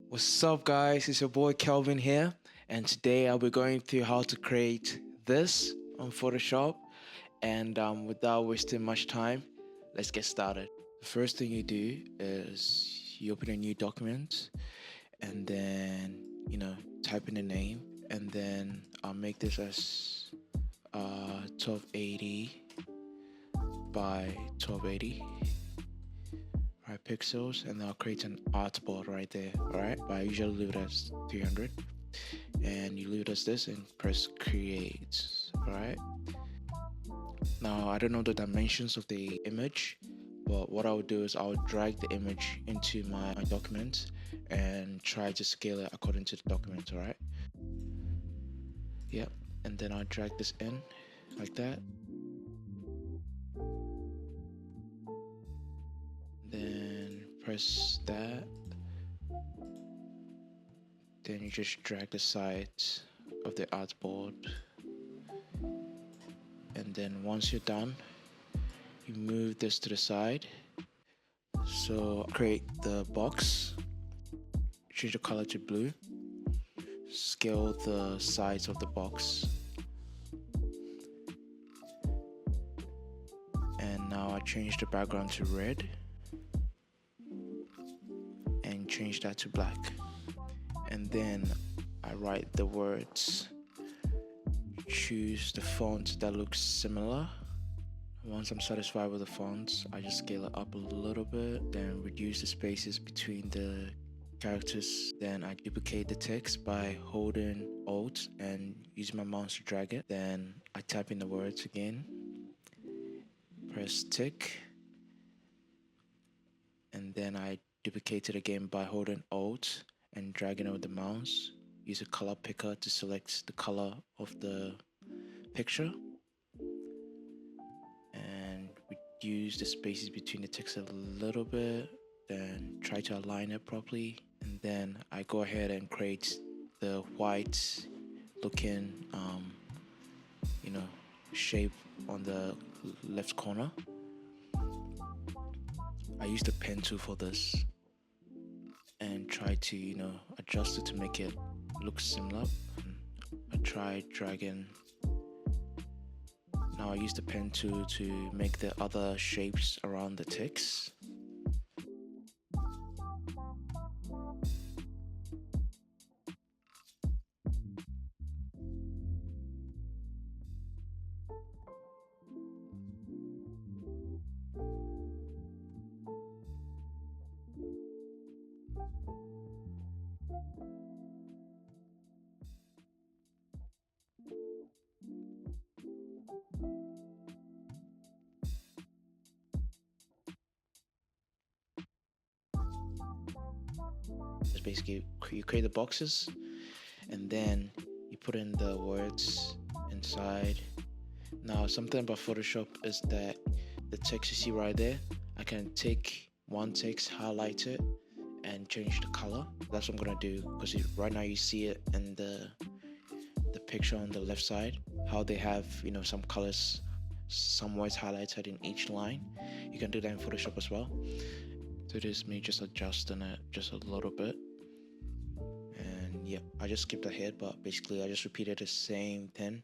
What's up, guys? It's your boy Kelvin here, and today I'll be going through how to create this on Photoshop. And without wasting much time, let's get started. The first thing you do is you open a new document, and then type in the name, and then I'll make this as 1280 by 1280. Right, pixels, and I'll create an artboard right there. All right, but I usually leave it as 300, and you leave it as this and press create. All right, now I don't know the dimensions of the image, but what I'll do is I'll drag the image into my document and try to scale it according to the document. All right, yep, and then I'll drag this in like that. Then press that, then you just drag the sides of the artboard, and then once you're done, you move this to the side. So create the box, change the color to blue, scale the sides of the box, and now I change the background to red and change that to black, and then I write the words. Choose the font that looks similar. Once I'm satisfied with the fonts, I just scale it up a little bit, then reduce the spaces between the characters. Then I duplicate the text by holding Alt and using my mouse to drag it. Then I type in the words again, press tick, and then I duplicate it again by holding Alt and dragging it with the mouse. Use a color picker to select the color of the picture, and reduce the spaces between the text a little bit, then try to align it properly, and then I go ahead and create the white looking shape on the left corner. I use the pen tool for this and try to adjust it to make it look similar. I try dragging. Now I use the pen tool to make the other shapes around the text. It's basically you create the boxes, and then you put in the words inside. Now something about Photoshop is that the text you see right there, I can take one text, highlight it, and change the color. That's what I'm gonna do, because right now you see it in the picture on the left side, how they have some colors, some words highlighted in each line. You can do that in Photoshop as well. So this is me just adjusting it just a little bit, and yeah, I just skipped ahead, but basically I just repeated the same thing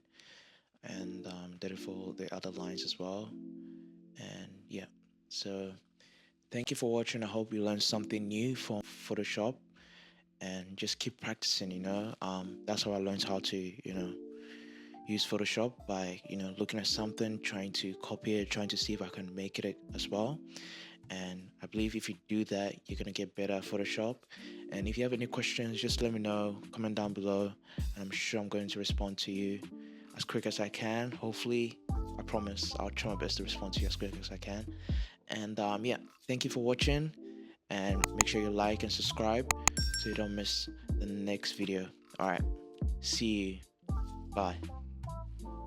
and did it for the other lines as well. And yeah, so thank you for watching. I hope you learned something new from Photoshop, and just keep practicing. That's how I learned how to use Photoshop, by looking at something, trying to copy it, trying to see if I can make it as well. And I believe if you do that, you're gonna get better at Photoshop. And if you have any questions, just let me know, comment down below, and I'm sure I'm going to respond to you as quick as I can. Hopefully, I promise I'll try my best to respond to you as quick as I can. And yeah, thank you for watching, and make sure you like and subscribe so you don't miss the next video. All right, see you. Bye.